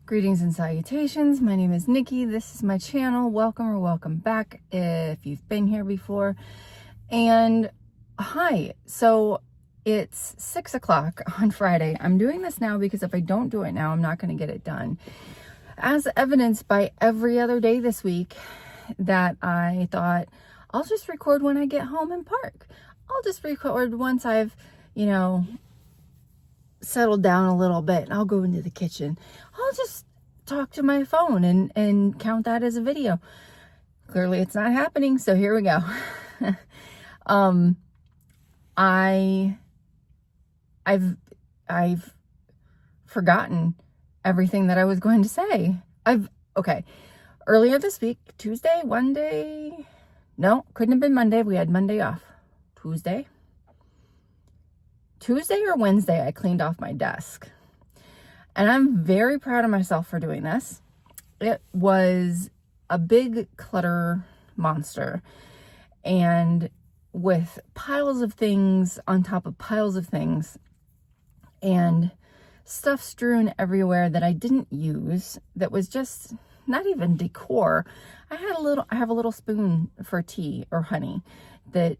Greetings and salutations. My name is Nikki. This is my channel. Welcome or welcome back if you've been here before. And hi. So it's 6 o'clock on Friday. I'm doing this now because if I don't do it now, I'm not going to get it done. As evidenced by every other day this week that I thought I'll just record when I get home and park. I'll just record once I've, settled down a little bit and I'll go into the kitchen. I'll just talk to my phone and count that as a video. Clearly it's not happening, so here we go. I've forgotten everything that I was going to say. Earlier this week, Tuesday, couldn't have been Monday. We had Monday off. Tuesday or Wednesday, I cleaned off my desk. And I'm very proud of myself for doing this. It was a big clutter monster. And with piles of things on top of piles of things. And stuff strewn everywhere that I didn't use. That was just not even decor. I have a little spoon for tea or honey that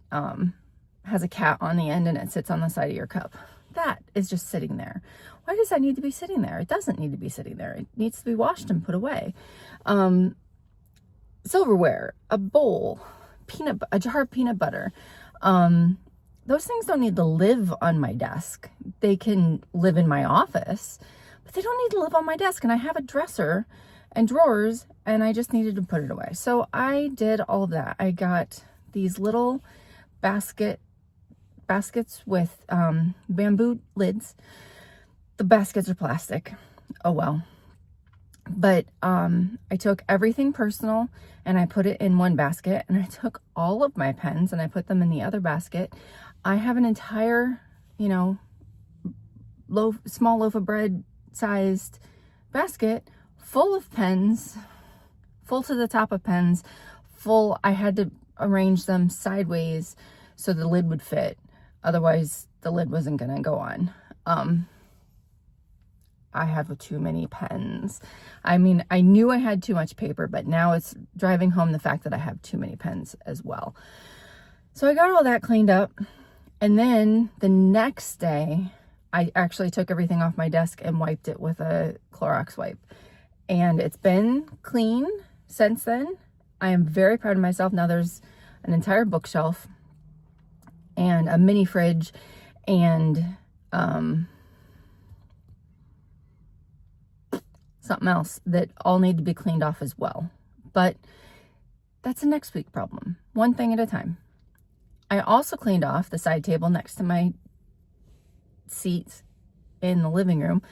has a cat on the end and it sits on the side of your cup. That is just sitting there. Why does that need to be sitting there? It doesn't need to be sitting there. It needs to be washed and put away. Silverware, a bowl, a jar of peanut butter. Those things don't need to live on my desk. They can live in my office, but they don't need to live on my desk. And I have a dresser and drawers and I just needed to put it away. So I did all of that. I got these little baskets with bamboo lids. The baskets are plastic. Oh well. But I took everything personal and I put it in one basket, and I took all of my pens and I put them in the other basket. I have an entire, small loaf of bread sized basket full of pens, full to the top of pens, full. I had to arrange them sideways so the lid would fit. Otherwise, the lid wasn't going to go on. I have too many pens. I mean, I knew I had too much paper, but now it's driving home the fact that I have too many pens as well. So I got all that cleaned up. And then the next day, I actually took everything off my desk and wiped it with a Clorox wipe. And it's been clean since then. I am very proud of myself. Now there's an entire bookshelf and a mini fridge and something else that all need to be cleaned off as well. But that's a next week problem. One thing at a time. I also cleaned off the side table next to my seats in the living room,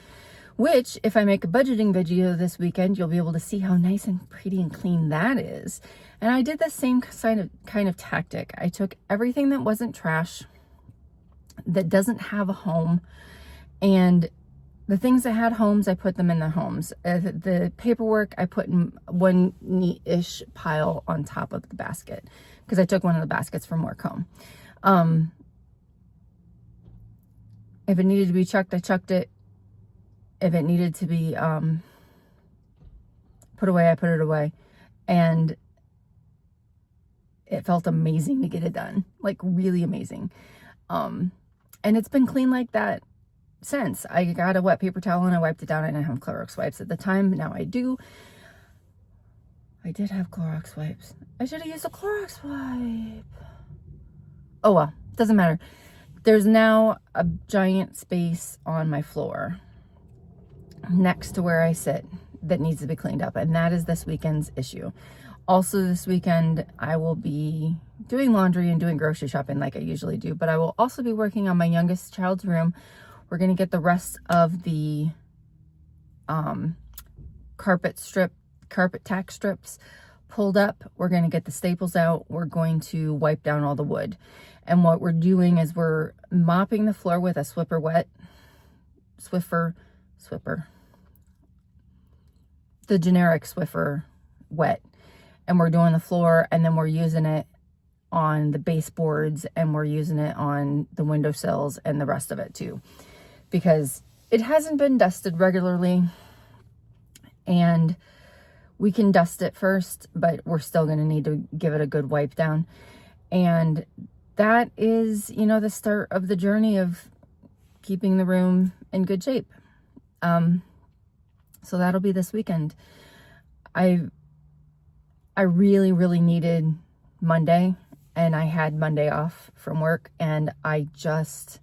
which if I make a budgeting video this weekend, you'll be able to see how nice and pretty and clean that is. And I did the same kind of tactic. I took everything that wasn't trash, that doesn't have a home, and the things that had homes, I put them in the homes. The paperwork, I put in one neat-ish pile on top of the basket because I took one of the baskets from work home. If it needed to be chucked, I chucked it. If it needed to be put away, I put it away. And it felt amazing to get it done. Like, really amazing. And it's been clean like that since. I got a wet paper towel and I wiped it down. I didn't have Clorox wipes at the time. Now I do. I did have Clorox wipes. I should have used a Clorox wipe. Oh well, doesn't matter. There's now a giant space on my floor next to where I sit that needs to be cleaned up, and that is this weekend's issue. Also this weekend, I will be doing laundry and doing grocery shopping like I usually do, but I will also be working on my youngest child's room. We're going to get the rest of the carpet tack strips pulled up. We're going to get the staples out. We're going to wipe down all the wood. And what we're doing is we're mopping the floor with a Swiffer, the generic Swiffer wet. And we're doing the floor, and then we're using it on the baseboards, and we're using it on the windowsills and the rest of it too, because it hasn't been dusted regularly. And we can dust it first, but we're still going to need to give it a good wipe down. And that is, the start of the journey of keeping the room in good shape. So that'll be this weekend. I really, really needed Monday, and I had Monday off from work, and I just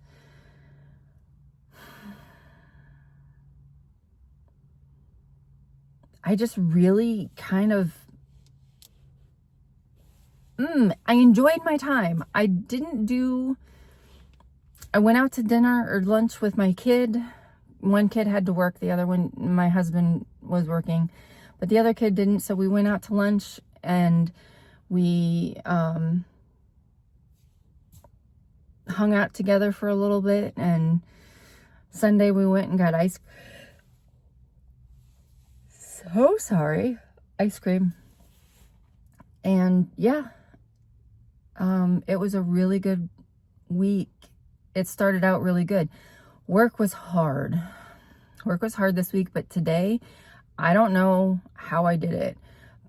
really kind of I enjoyed my time. I went out to dinner or lunch with my kid. One kid had to work, the other one, my husband was working, but the other kid didn't. So we went out to lunch, and we hung out together for a little bit. And Sunday we went and got ice cream. And yeah, it was a really good week. It started out really good. Work was hard this week, but today, I don't know how I did it,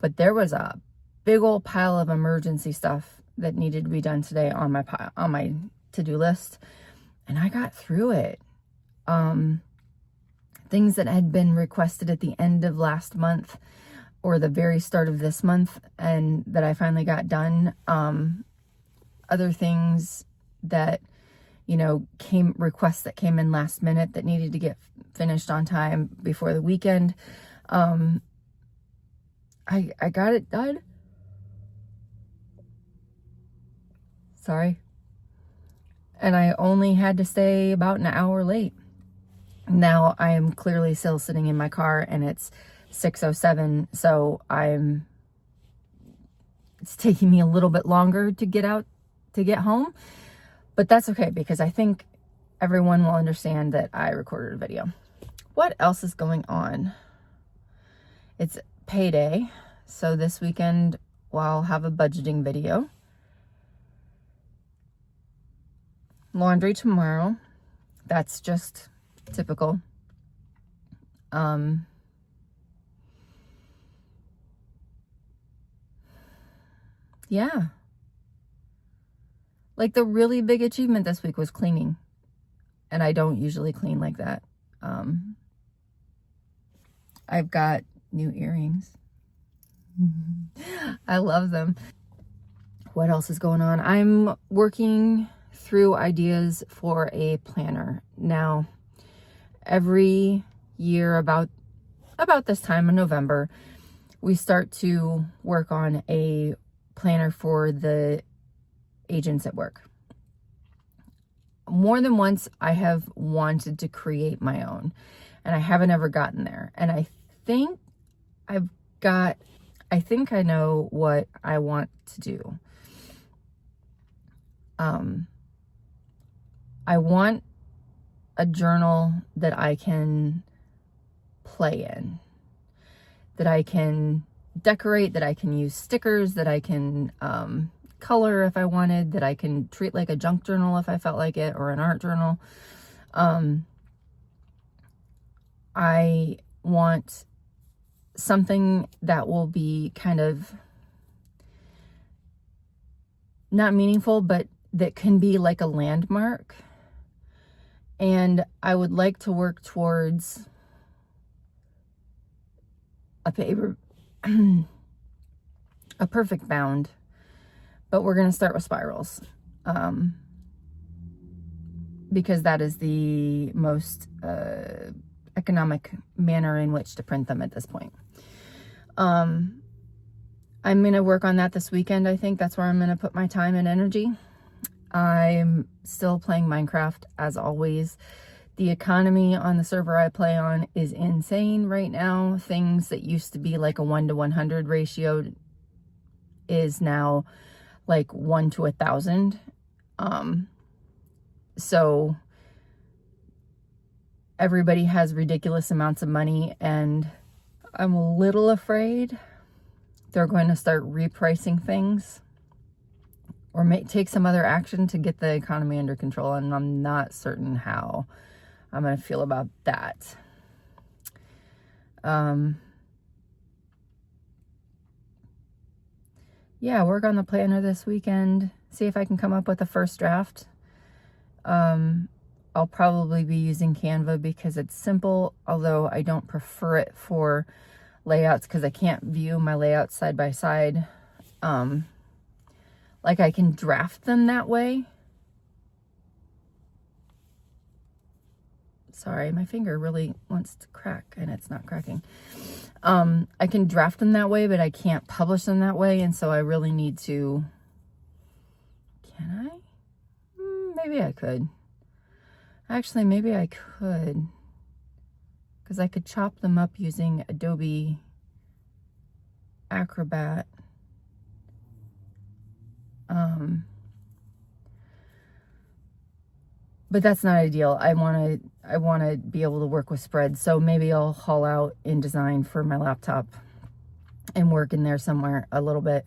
but there was a big old pile of emergency stuff that needed to be done today on my to-do list, and I got through it. Things that had been requested at the end of last month or the very start of this month, and that I finally got done. Other things that, requests that came in last minute that needed to get finished on time before the weekend. I got it done. Sorry. And I only had to stay about an hour late. Now I am clearly still sitting in my car, and it's 6:07, so it's taking me a little bit longer to get home, but that's okay, because I think everyone will understand that I recorded a video. What else is going on? It's payday, so this weekend I'll have a budgeting video. Laundry tomorrow. That's just typical. Yeah. Like, the really big achievement this week was cleaning. And I don't usually clean like that. I've got new earrings. I love them. What else is going on? I'm working through ideas for a planner. Now, every year about this time in November, we start to work on a planner for the agents at work. More than once, I have wanted to create my own, and I haven't ever gotten there. And I think I know what I want to do. I want a journal that I can play in, that I can decorate, that I can use stickers, that I can color if I wanted, that I can treat like a junk journal if I felt like it, or an art journal. I want something that will be kind of not meaningful, but that can be like a landmark. And I would like to work towards a paper, a perfect bound, but we're going to start with spirals, because that is the most economic manner in which to print them at this point. I'm going to work on that this weekend. I think that's where I'm going to put my time and energy. I'm still playing Minecraft as always. The economy on the server I play on is insane right now. Things that used to be like a 1 to 100 ratio is now like 1 to 1,000. So everybody has ridiculous amounts of money, and I'm a little afraid they're going to start repricing things, or take some other action to get the economy under control, and I'm not certain how I'm going to feel about that. yeah, work on the planner this weekend. See if I can come up with a first draft. I'll probably be using Canva because it's simple, although I don't prefer it for layouts because I can't view my layouts side by side. Like I can draft them that way. Sorry, my finger really wants to crack and it's not cracking. I can draft them that way, but I can't publish them that way. And so I really need to, can I? Maybe I could. Actually, maybe I could. Because I could chop them up using Adobe Acrobat. But that's not ideal. I want to be able to work with spreads. So maybe I'll haul out InDesign for my laptop and work in there somewhere a little bit.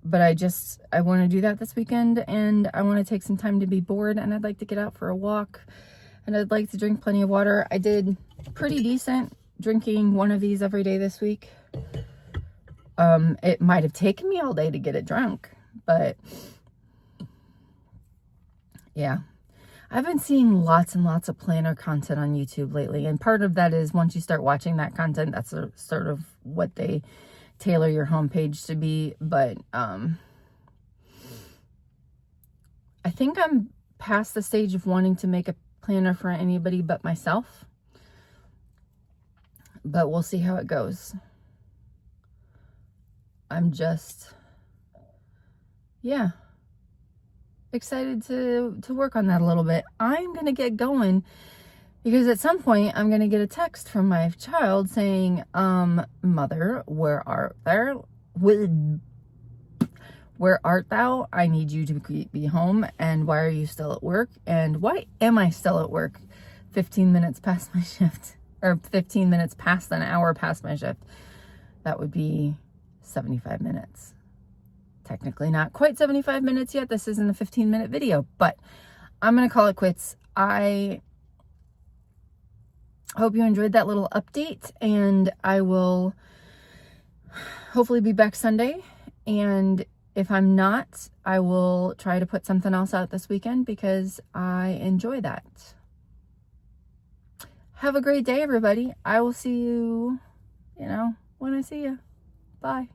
But I want to do that this weekend, and I want to take some time to be bored, and I'd like to get out for a walk, and I'd like to drink plenty of water. I did pretty decent drinking one of these every day this week. It might have taken me all day to get it drunk, but yeah, I've been seeing lots and lots of planner content on YouTube lately. And part of that is once you start watching that content, that's sort of what they tailor your homepage to be. But I think I'm past the stage of wanting to make a planner for anybody but myself. But we'll see how it goes. I'm just, yeah, excited to work on that a little bit. I'm going to get going because at some point I'm going to get a text from my child saying, Mother, where art thou? Where art thou? I need you to be home. And why are you still at work? And why am I still at work 15 minutes past my shift, or 15 minutes past an hour past my shift? That would be 75 minutes. Technically not quite 75 minutes yet. This isn't a 15-minute video, but I'm going to call it quits. I hope you enjoyed that little update, and I will hopefully be back Sunday. And if I'm not, I will try to put something else out this weekend because I enjoy that. Have a great day, everybody. I will see you, when I see you. Bye.